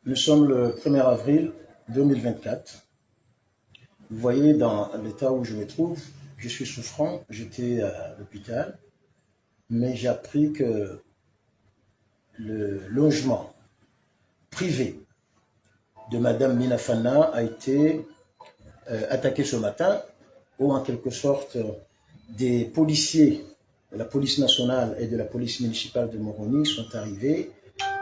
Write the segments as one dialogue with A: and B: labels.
A: Nous sommes le 1er avril 2024. Vous voyez, dans l'état où je me trouve, je suis souffrant, j'étais à l'hôpital, mais j'ai appris que le logement privé de Madame Minafana a été attaqué ce matin, où en quelque sorte des policiers de la police nationale et de la police municipale de Moroni sont arrivés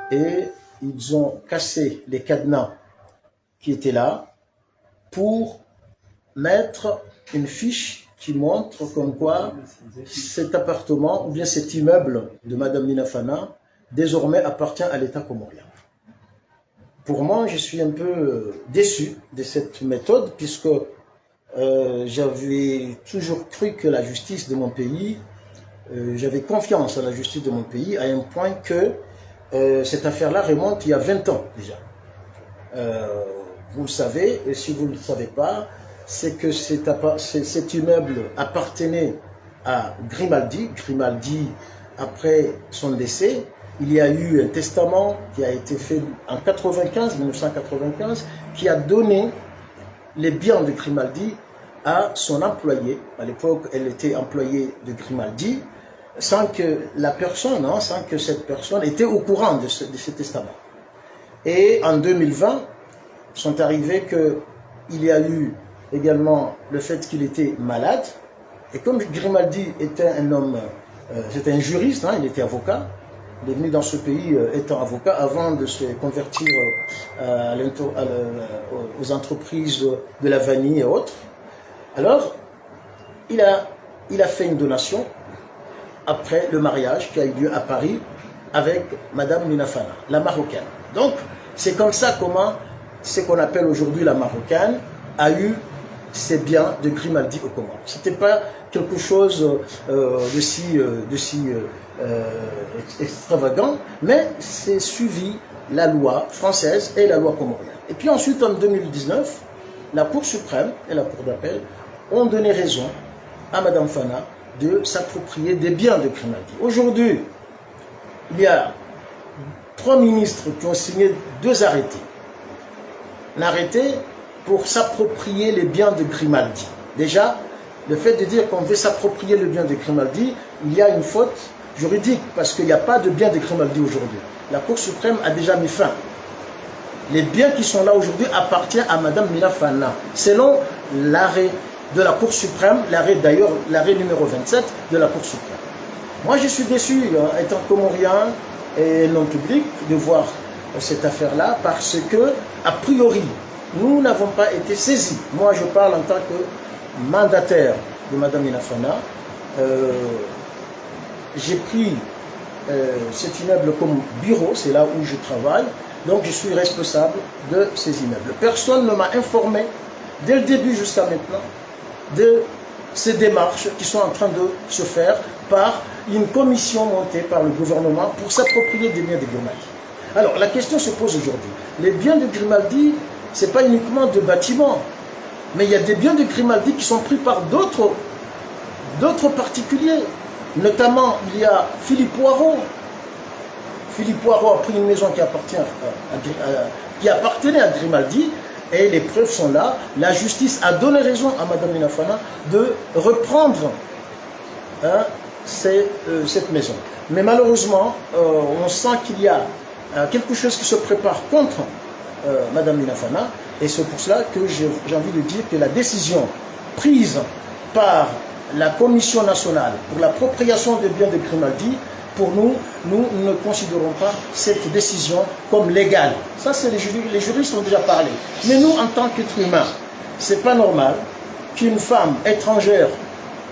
A: et ils ont cassé les cadenas qui étaient là pour mettre une fiche qui montre comme quoi cet appartement ou bien cet immeuble de Madame Minafana désormais appartient à l'État comorien. Pour moi, je suis un peu déçu de cette méthode puisque j'avais toujours cru que la justice de mon pays, j'avais confiance en la justice de mon pays à un point que cette affaire-là remonte il y a 20 ans déjà. Vous le savez, et si vous ne le savez pas, c'est que cet immeuble appartenait à Grimaldi. Grimaldi, après son décès, il y a eu un testament qui a été fait en 1995, qui a donné les biens de Grimaldi à son employé. À l'époque, elle était employée de Grimaldi, sans que la personne, sans que cette personne était au courant de ce testament. Et en 2020, sont arrivés qu'il y a eu également le fait qu'il était malade. Et comme Grimaldi était un homme, c'était un juriste, il était avocat, il est venu dans ce pays étant avocat avant de se convertir aux entreprises de la vanille et autres. Alors, il a fait une donation après le mariage qui a eu lieu à Paris avec Madame Minafana, la Marocaine. Donc, c'est comme ça comment ce qu'on appelle aujourd'hui la Marocaine a eu ses biens de Grimaldi au Comores. Ce n'était pas quelque chose de si extravagant, mais c'est suivi la loi française et la loi comorienne. Et puis ensuite, en 2019, la Cour suprême et la Cour d'appel ont donné raison à Madame Fana de s'approprier des biens de Grimaldi. Aujourd'hui, il y a 3 ministres qui ont signé 2 arrêtés. Un arrêté pour s'approprier les biens de Grimaldi. Déjà, le fait de dire qu'on veut s'approprier le bien de Grimaldi, il y a une faute juridique parce qu'il n'y a pas de biens de Grimaldi aujourd'hui. La Cour suprême a déjà mis fin. Les biens qui sont là aujourd'hui appartiennent à Madame Minafana, selon l'arrêt de la Cour suprême, l'arrêt numéro 27 de la Cour suprême. Moi, je suis déçu, étant comorien et non public, de voir cette affaire-là parce que, a priori, nous n'avons pas été saisis. Moi, je parle en tant que mandataire de Madame Minafana. J'ai pris cet immeuble comme bureau, c'est là où je travaille, donc je suis responsable de ces immeubles. Personne ne m'a informé, dès le début jusqu'à maintenant, de ces démarches qui sont en train de se faire par une commission montée par le gouvernement pour s'approprier des biens de Grimaldi. Alors, la question se pose aujourd'hui. Les biens de Grimaldi, ce n'est pas uniquement de bâtiments, mais il y a des biens de Grimaldi qui sont pris par d'autres particuliers. Notamment, il y a Philippe Poirot. Philippe Poirot a pris une maison qui appartenait à Grimaldi, et les preuves sont là. La justice a donné raison à Madame Minafana de reprendre cette maison. Mais malheureusement, on sent qu'il y a quelque chose qui se prépare contre Madame Minafana, et c'est pour cela que j'ai envie de dire que la décision prise par la Commission nationale pour l'appropriation des biens de Grimaldi, pour nous ne considérons pas cette décision comme légale. Ça, c'est les juristes ont déjà parlé. Mais nous, en tant qu'êtres humains, c'est pas normal qu'une femme étrangère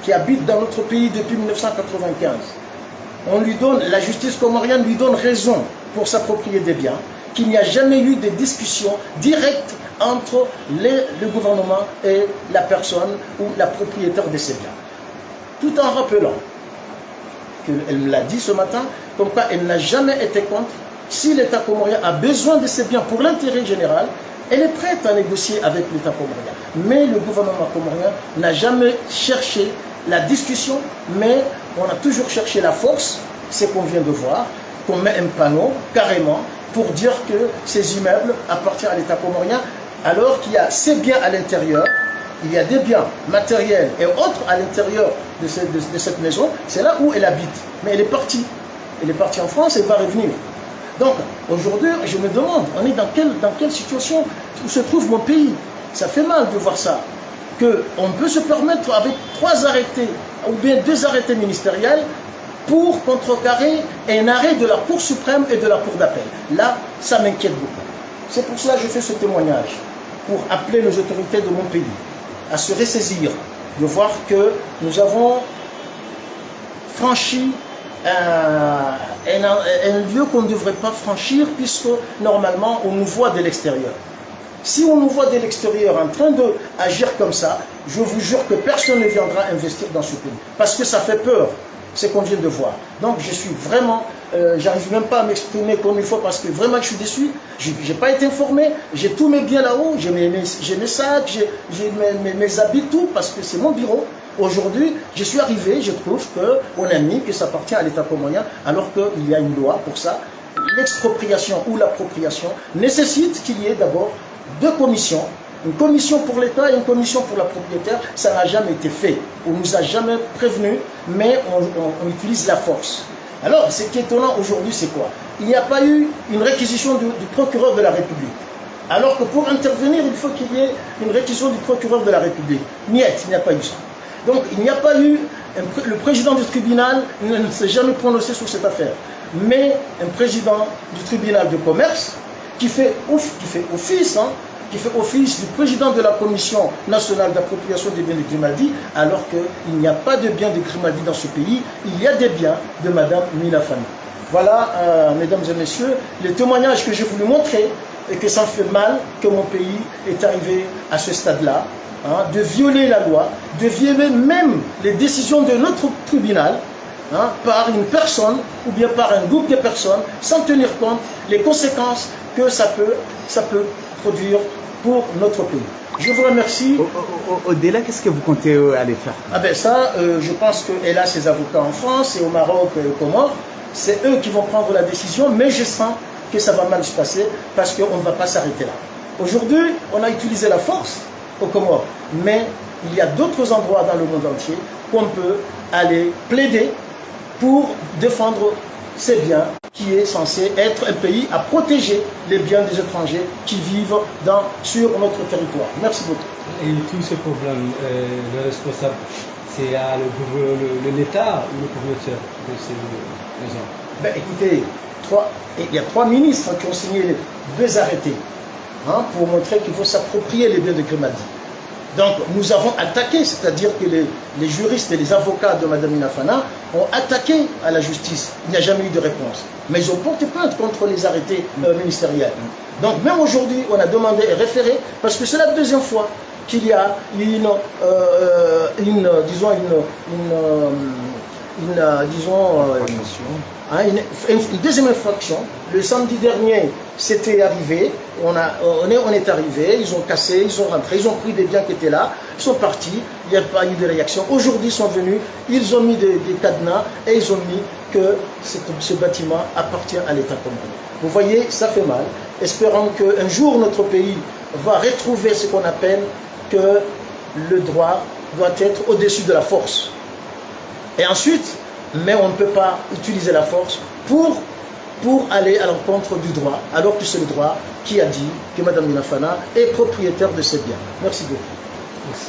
A: qui habite dans notre pays depuis 1995, la justice comorienne lui donne raison pour s'approprier des biens, qu'il n'y a jamais eu de discussion directe entre le gouvernement et la personne ou la propriétaire de ces biens. Tout en rappelant, qu'elle me l'a dit ce matin, comme quoi elle n'a jamais été contre. Si l'État comorien a besoin de ces biens pour l'intérêt général, elle est prête à négocier avec l'État comorien. Mais le gouvernement comorien n'a jamais cherché la discussion, mais on a toujours cherché la force, c'est qu'on vient de voir, qu'on met un panneau carrément pour dire que ces immeubles appartiennent à l'État comorien, alors qu'il y a ces biens à l'intérieur, il y a des biens matériels et autres à l'intérieur de cette maison, c'est là où elle habite. Mais elle est partie. Elle est partie en France et va revenir. Donc, aujourd'hui, je me demande, on est dans quelle situation où se trouve mon pays? Ça fait mal de voir ça. Qu'on peut se permettre avec 3 arrêtés, ou bien 2 arrêtés ministériels, pour contrecarrer un arrêt de la Cour suprême et de la Cour d'appel. Là, ça m'inquiète beaucoup. C'est pour cela que je fais ce témoignage, pour appeler les autorités de mon pays à se ressaisir, de voir que nous avons franchi un lieu qu'on ne devrait pas franchir, puisque normalement on nous voit de l'extérieur. Si on nous voit de l'extérieur en train d'agir comme ça, je vous jure que personne ne viendra investir dans ce pays. Parce que ça fait peur, ce qu'on vient de voir. Donc je suis vraiment, j'arrive même pas à m'exprimer comme il faut, parce que vraiment je suis déçu. Je n'ai pas été informé, j'ai tous mes biens là-haut, j'ai mes sacs, j'ai mes habits, tout, parce que c'est mon bureau. Aujourd'hui, je suis arrivé, je trouve qu'on a mis que ça appartient à l'État comorien, alors qu'il y a une loi pour ça. L'expropriation ou l'appropriation nécessite qu'il y ait d'abord 2 commissions, une commission pour l'État et une commission pour la propriétaire. Ça n'a jamais été fait, on ne nous a jamais prévenu, mais on utilise la force. Alors, ce qui est étonnant aujourd'hui, c'est quoi? Il n'y a pas eu une réquisition du procureur de la République. Alors que pour intervenir, il faut qu'il y ait une réquisition du procureur de la République. Niet, il n'y a pas eu ça. Donc, il n'y a pas eu, le président du tribunal ne s'est jamais prononcé sur cette affaire. Mais un président du tribunal de commerce qui fait office du président de la Commission nationale d'appropriation des biens de Grimaldi, alors qu'il n'y a pas de biens de Grimaldi dans ce pays, il y a des biens de Madame Minafana. Voilà, mesdames et messieurs, le témoignage que j'ai voulu montrer, et que ça me fait mal que mon pays est arrivé à ce stade-là, hein, de violer la loi, de violer même les décisions de notre tribunal, hein, par une personne ou bien par un groupe de personnes, sans tenir compte les conséquences que ça peut produire pour notre pays. Je vous remercie.
B: Au-delà, qu'est-ce que vous comptez aller faire?
A: Ah ben ça, je pense qu'elle a ses avocats en France et au Maroc et aux Comores. C'est eux qui vont prendre la décision, mais je sens que ça va mal se passer parce qu'on ne va pas s'arrêter là. Aujourd'hui, on a utilisé la force aux Comores, mais il y a d'autres endroits dans le monde entier qu'on peut aller plaider pour défendre ces biens, qui est censé être un pays à protéger les biens des étrangers qui vivent sur notre territoire. Merci beaucoup.
C: Et tous ces problèmes, le responsable, c'est l'État ou le propriétaire de ces maisons?
A: Ben, écoutez, il y a 3 ministres qui ont signé 2 arrêtés, hein, pour montrer qu'il faut s'approprier les biens de Grimaldi. Donc nous avons attaqué, c'est-à-dire que les juristes et les avocats de Mme Minafana ont attaqué à la justice. Il n'y a jamais eu de réponse. Mais ils ont porté plainte contre les arrêtés ministériels. Donc même aujourd'hui, on a demandé et référé, parce que c'est la 2e fois qu'il y a une deuxième infraction. Le samedi dernier, c'était arrivé, on est arrivé, ils ont cassé, ils sont rentrés, ils ont pris des biens qui étaient là, ils sont partis, il n'y a pas eu de réaction. Aujourd'hui, ils sont venus, ils ont mis des cadenas et ils ont mis que ce bâtiment appartient à l'État comorien. Vous voyez, ça fait mal. Espérons qu'un jour, notre pays va retrouver ce qu'on appelle que le droit doit être au-dessus de la force. Et ensuite, mais on ne peut pas utiliser la force pour aller à l'encontre du droit, alors que c'est le droit qui a dit que Mme Minafana est propriétaire de ces biens. Merci beaucoup.
C: Merci.